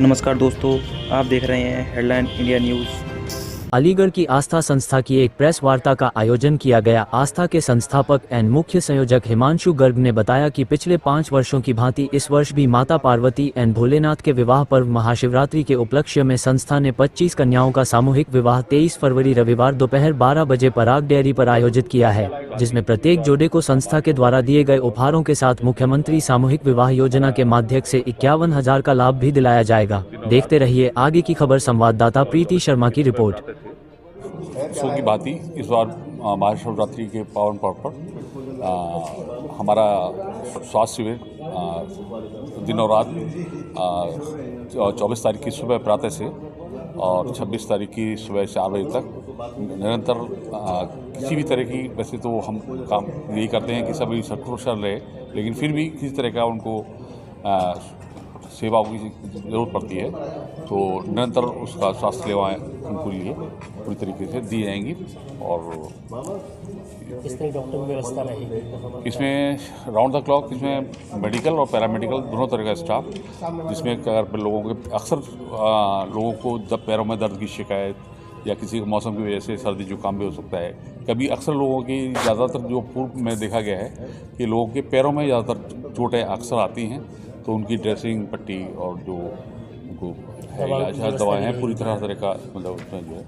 नमस्कार दोस्तों, आप देख रहे हैं हेडलाइन इंडिया न्यूज़। अलीगढ़ की आस्था संस्था की एक प्रेस वार्ता का आयोजन किया गया। आस्था के संस्थापक एवं मुख्य संयोजक हिमांशु गर्ग ने बताया कि पिछले 5 वर्षों की भांति इस वर्ष भी माता पार्वती एवं भोलेनाथ के विवाह पर्व महाशिवरात्रि के उपलक्ष्य में संस्था ने 25 कन्याओं का सामूहिक विवाह 23 फरवरी रविवार दोपहर 12 बजे पराग डेयरी पर आयोजित किया है, जिसमें प्रत्येक जोड़े को संस्था के द्वारा दिए गए उपहारों के साथ मुख्यमंत्री सामूहिक विवाह योजना के माध्यम से 51,000 का लाभ भी दिलाया जाएगा। देखते रहिए आगे की खबर। संवाददाता प्रीति शर्मा की रिपोर्ट। सो की भांति इस बार महाशिवरात्रि के पावन पर्व पर हमारा स्वास्थ्य शिविर दिन और रात 24 तारीख की सुबह प्रातः से और 26 तारीख की सुबह 4 बजे तक निरंतर किसी भी तरह की, वैसे तो हम काम यही करते हैं कि सभी सकुशल रहे, लेकिन फिर भी किसी तरह का उनको सेवाओं की ज़रूरत पड़ती है, तो निरंतर उसका स्वास्थ्य सेवाएँ उनको लिए पूरी तरीके से दी जाएंगी। और इस तरह डॉक्टर की व्यवस्था रहेगी इसमें राउंड द क्लॉक, इसमें मेडिकल और पैरामेडिकल दोनों तरह का स्टाफ, जिसमें अगर लोगों के अक्सर लोगों को जब पैरों में दर्द की शिकायत या किसी के मौसम की वजह से सर्दी जुकाम भी हो सकता है, कभी अक्सर लोगों की ज़्यादातर जो पूर्व में देखा गया है कि लोगों के पैरों में ज़्यादातर चोटें अक्सर आती हैं, तो उनकी ड्रेसिंग पट्टी और जो उनको इलाज दवाएँ हैं पूरी तरह का, मतलब उसमें जो है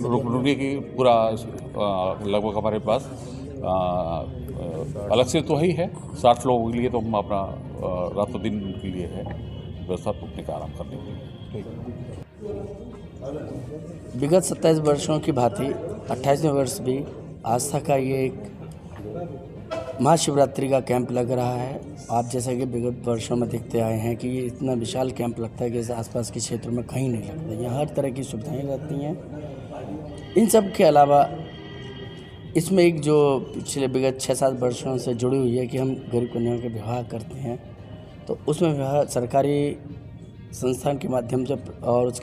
रुकने की पूरा लगभग हमारे पास अलग से तो ही है 60 लोगों के लिए, तो हम अपना रातों दिन के लिए है व्यवस्था रुकने का, आराम करने के लिए। विगत 27 वर्षों की भांति 28वें वर्ष भी आस्था का ये एक महाशिवरात्रि का कैंप लग रहा है। आप जैसा कि विगत वर्षों में देखते आए हैं कि ये इतना विशाल कैंप लगता है कि इस आसपास के क्षेत्रों में कहीं नहीं लगता। यहाँ हर तरह की सुविधाएं रहती हैं। इन सब के अलावा इसमें एक जो पिछले विगत 6-7 वर्षों से जुड़ी हुई है कि हम गरीब कन्याओं के विवाह करते हैं, तो उसमें विवाह सरकारी संस्थान के माध्यम से और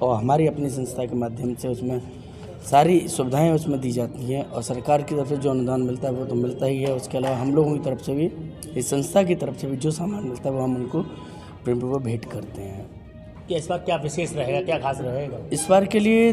हमारी अपनी संस्था के माध्यम से उसमें सारी सुविधाएं उसमें दी जाती हैं, और सरकार की तरफ से जो अनुदान मिलता है वो तो मिलता ही है। उसके अलावा हम लोगों की तरफ से भी, इस संस्था की तरफ से भी जो सामान मिलता है वो हम उनको प्रेमपूर्वक भेंट करते हैं। कि इस बार क्या विशेष रहेगा, क्या खास रहेगा? इस बार के लिए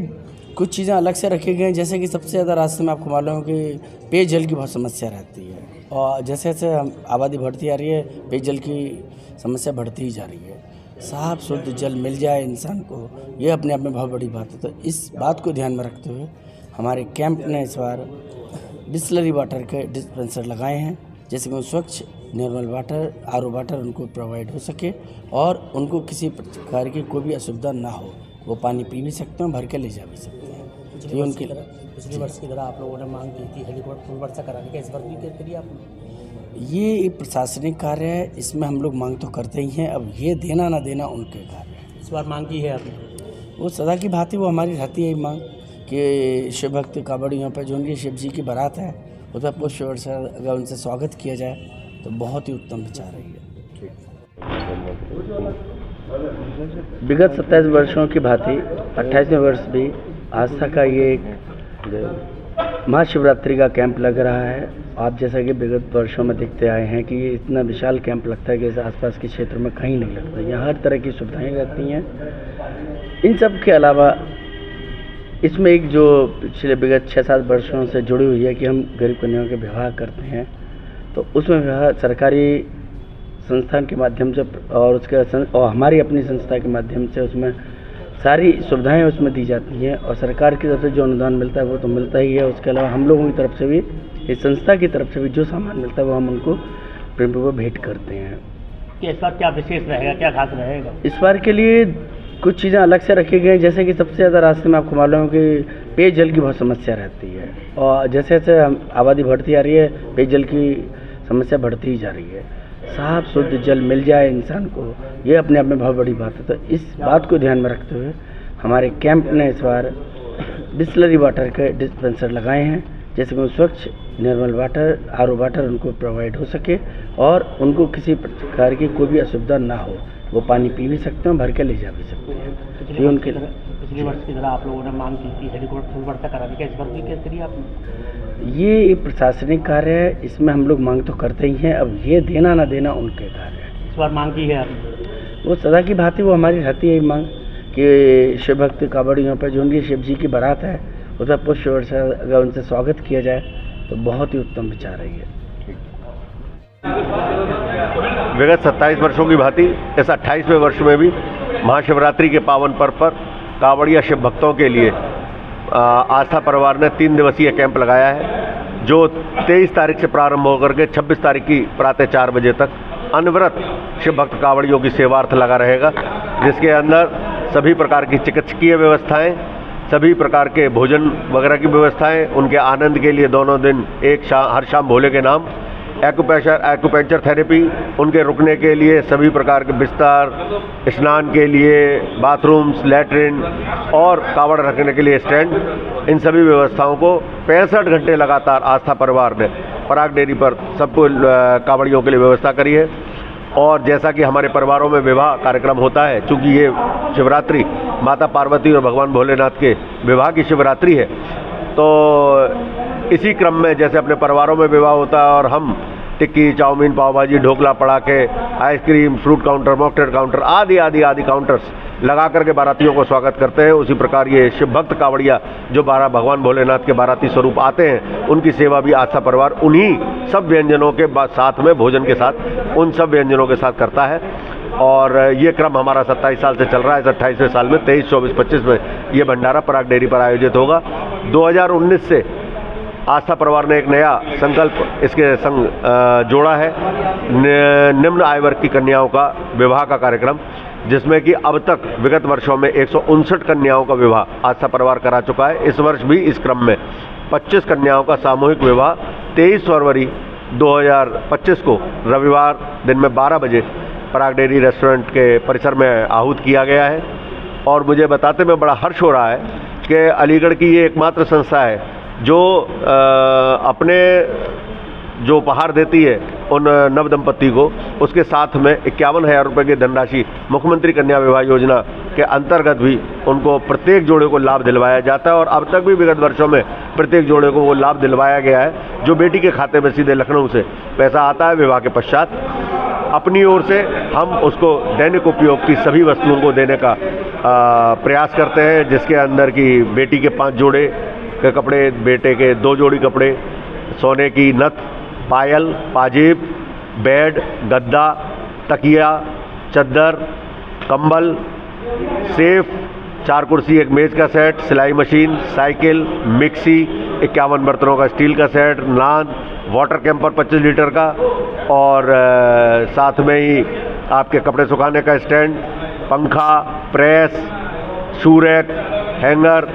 कुछ चीज़ें अलग से रखी गई हैं, जैसे कि सबसे ज़्यादा रास्ते में आपको मालूम है कि पेयजल की बहुत समस्या रहती है, और जैसे जैसे आबादी बढ़ती आ रही है पेयजल की समस्या बढ़ती ही जा रही है। साफ शुद्ध जल मिल जाए इंसान को, ये अपने आप में बहुत बड़ी बात है। तो इस बात को ध्यान में रखते हुए हमारे कैंप ने इस बार बिसलरी वाटर के डिस्पेंसर लगाए हैं, जैसे कि स्वच्छ नॉर्मल वाटर, आरओ वाटर उनको प्रोवाइड हो सके और उनको किसी प्रकार की कोई भी असुविधा ना हो। वो पानी पी भी सकते हैं, भर के ले जा भी सकते हैं। पिछले वर्ष की तरह आप लोगों ने मांग की थी हेलीकॉप्टर वर्षा कराने का, इस बार भी करिए आप। ये एक प्रशासनिक कार्य है, इसमें हम लोग मांग तो करते ही हैं, अब ये देना ना देना उनके कार्य है। इस बार मांग की है आपने? वो सदा की भांति वो हमारी रहती है मांग कि शिव भक्त कांवड़ियों पर जो उनकी शिव जी की बारात है उस पर पुष्प वर्षा अगर उनसे स्वागत किया जाए तो बहुत ही उत्तम विचार है ये। विगत 27 वर्षों की भांति 28वें वर्ष भी आस्था का ये एक महाशिवरात्रि का कैंप लग रहा है। आप जैसा कि विगत वर्षों में देखते आए हैं कि ये इतना विशाल कैंप लगता है कि इस आसपास के क्षेत्रों में कहीं नहीं लगता। यहाँ हर तरह की सुविधाएं रहती हैं। इन सब के अलावा इसमें एक जो पिछले विगत 6-7 वर्षों से जुड़ी हुई है कि हम गरीब कन्याओं के विवाह करते हैं, तो उसमें विवाह सरकारी संस्थान के माध्यम से और हमारी अपनी संस्था के माध्यम से उसमें सारी सुविधाएं उसमें दी जाती हैं, और सरकार की तरफ से जो अनुदान मिलता है वो तो मिलता ही है। उसके अलावा हम लोगों की तरफ से भी, इस संस्था की तरफ से भी जो सामान मिलता है वो हम उनको प्रेमपूर्वक भेंट करते हैं। कि इस बार क्या विशेष रहेगा, क्या खास रहेगा? इस बार के लिए कुछ चीज़ें अलग से रखी गई हैं, जैसे कि सबसे ज़्यादा रास्ते में आपको मालूम है कि पेयजल की बहुत समस्या रहती है, और जैसे जैसे आबादी बढ़ती आ रही है पेयजल की समस्या बढ़ती ही जा रही है। साफ शुद्ध जल मिल जाए इंसान को, ये अपने आप में बहुत बड़ी बात है। तो इस बात को ध्यान में रखते हुए हमारे कैंप ने इस बार बिसलरी वाटर के डिस्पेंसर लगाए हैं, जैसे कि स्वच्छ नॉर्मल वाटर, आरओ वाटर उनको प्रोवाइड हो सके और उनको किसी प्रकार की कोई भी असुविधा ना हो। वो पानी पी भी सकते हैं, भर के ले जा भी सकते हैं। पिछले वर्ष की तरह आप लोगों ने मांग की थी हेलीकॉप्टर वर्षा कराने का, इस बार भी करिए आप। ये एक प्रशासनिक कार्य है, इसमें हम लोग मांग तो करते ही हैं, अब ये देना ना देना उनके कार्य है। इस बार मांग की है आपने? वो सदा की भांति वो हमारी रहती है मांग कि शिव भक्त कांवड़ियों पर जो उनकी शिव जी की बारात है उसका पुष्प वर्षा अगर उनसे स्वागत किया जाए तो बहुत ही उत्तम विचार है ये। विगत 27 वर्षों की भांति इस 28वें वर्ष में भी महाशिवरात्रि के पावन पर्व पर कांवड़िया शिव भक्तों के लिए आस्था परिवार ने 3 दिवसीय कैंप लगाया है, जो 23 तारीख से प्रारंभ होकर के 26 तारीख की प्रातः 4 बजे तक अनवरत शिव भक्त कांवड़ियों की सेवार्थ लगा रहेगा, जिसके अंदर सभी प्रकार की चिकित्सकीय व्यवस्थाएं, सभी प्रकार के भोजन वगैरह की व्यवस्थाएं, उनके आनंद के लिए दोनों दिन हर शाम भोले के नाम एक्यूपेंचर थेरेपी, उनके रुकने के लिए सभी प्रकार के बिस्तर, स्नान के लिए बाथरूम्स, लैट्रिन और कावड़ रखने के लिए स्टैंड, इन सभी व्यवस्थाओं को 65 घंटे लगातार आस्था परिवार ने पराग डेयरी पर सबको कावड़ियों के लिए व्यवस्था करी है। और जैसा कि हमारे परिवारों में विवाह कार्यक्रम होता है, चूँकि ये शिवरात्रि माता पार्वती और भगवान भोलेनाथ के विवाह की शिवरात्रि है, तो इसी क्रम में जैसे अपने परिवारों में विवाह होता है और हम टिक्की, चाउमीन, पाव भाजी, ढोकला, पड़ाके, ice cream, fruit counter, mocktail counter आदि आदि आदि काउंटर्स लगा करके बारातियों को स्वागत करते हैं, उसी प्रकार ये शिव भक्त कांवड़िया जो भगवान भोलेनाथ के बाराती स्वरूप आते हैं, उनकी सेवा भी आस्था परिवार उन्हीं सब व्यंजनों के साथ में, भोजन के साथ, उन सब व्यंजनों के साथ करता है। और ये क्रम हमारा 27 साल से चल रहा है। इस 28वें साल में 23, 24, 25 में ये भंडारा पराग डेयरी पर आयोजित होगा। 2019 से आस्था परिवार ने एक नया संकल्प इसके संग जोड़ा है, निम्न आय वर्ग की कन्याओं का विवाह का कार्यक्रम, जिसमें कि अब तक विगत वर्षों में 159 कन्याओं का विवाह आस्था परिवार करा चुका है। इस वर्ष भी इस क्रम में 25 कन्याओं का सामूहिक विवाह 23 फरवरी 2025 को रविवार दिन में 12 बजे पराग डेयरी रेस्टोरेंट के परिसर में आहूत किया गया है। और मुझे बताते में बड़ा हर्ष हो रहा है कि अलीगढ़ की ये एकमात्र संस्था है जो अपने जो उपहार देती है उन नव दंपति को, उसके साथ में 51,000 रुपये की धनराशि मुख्यमंत्री कन्या विवाह योजना के अंतर्गत भी उनको प्रत्येक जोड़े को लाभ दिलवाया जाता है। और अब तक भी विगत वर्षों में प्रत्येक जोड़े को वो लाभ दिलवाया गया है, जो बेटी के खाते में सीधे लखनऊ से पैसा आता है विवाह के पश्चात। अपनी ओर से हम उसको दैनिक उपयोग की सभी वस्तुओं को देने का प्रयास करते हैं, जिसके अंदर की बेटी के 5 जोड़े के कपड़े, बेटे के 2 जोड़ी कपड़े, सोने की नथ, पायल, पाजेब, बेड, गद्दा, तकिया, चद्दर, कंबल, सेफ, 4 कुर्सी, 1 मेज का सेट, सिलाई मशीन, साइकिल, मिक्सी, 51 बर्तनों का स्टील का सेट, नान, वाटर कैंपर 25 लीटर का, और साथ में ही आपके कपड़े सुखाने का स्टैंड, पंखा, press, shoe rack, hanger,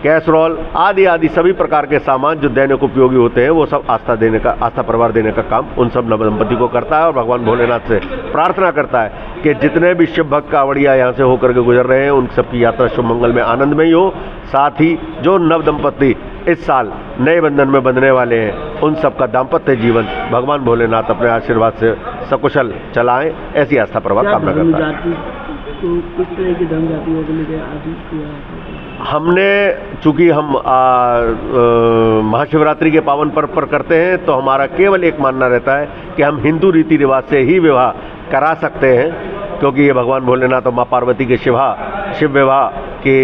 casserole आदि आदि सभी प्रकार के सामान जो दैनिक उपयोगी होते हैं, वो सब आस्था परिवार देने का काम उन सब नवदंपति को करता है। और भगवान भोलेनाथ से प्रार्थना करता है कि जितने भी शिव भक्त कांवड़िया यहाँ से होकर के गुजर रहे हैं, उन सबकी यात्रा शुभ मंगल में आनंदमयी हो। साथ ही जो नवदंपति इस साल नए बंधन में बंधने वाले हैं, उन सबका दाम्पत्य जीवन भगवान भोलेनाथ अपने आशीर्वाद से सकुशल चलाएं, ऐसी आस्था परिवार कामना करता है। किस तरह की धर्म जातियों के लिए हमने, चूंकि हम महाशिवरात्रि के पावन पर्व पर करते हैं, तो हमारा केवल एक मानना रहता है कि हम हिंदू रीति रिवाज से ही विवाह करा सकते हैं, क्योंकि ये भगवान भोलेनाथ और माँ पार्वती के शिव विवाह के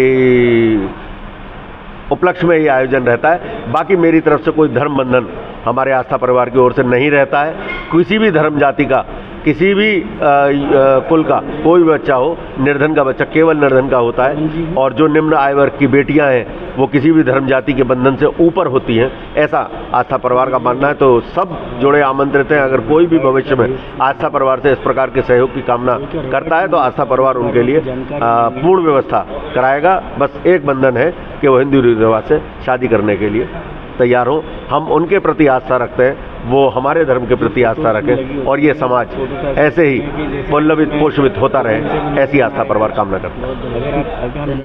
उपलक्ष्य में ये आयोजन रहता है। बाकी मेरी तरफ से कोई धर्म बंधन हमारे आस्था परिवार की ओर से नहीं रहता है। किसी भी धर्म जाति का, किसी भी कुल का कोई भी बच्चा हो, निर्धन का बच्चा केवल निर्धन का होता है, और जो निम्न आय वर्ग की बेटियां हैं वो किसी भी धर्म जाति के बंधन से ऊपर होती हैं, ऐसा आस्था परिवार का मानना है। तो सब जोड़े आमंत्रित हैं। अगर कोई भी भविष्य में आस्था परिवार से इस प्रकार के सहयोग की कामना करता है, तो आस्था परिवार उनके लिए पूर्ण व्यवस्था कराएगा। बस एक बंधन है कि वो हिंदू रीति रिवाज से शादी करने के लिए तैयार हो। हम उनके प्रति आस्था रखते हैं, वो हमारे धर्म के प्रति आस्था रखें, और ये समाज ऐसे ही पल्लवित पोषित होता रहे, ऐसी आस्था परिवार कामना करता है।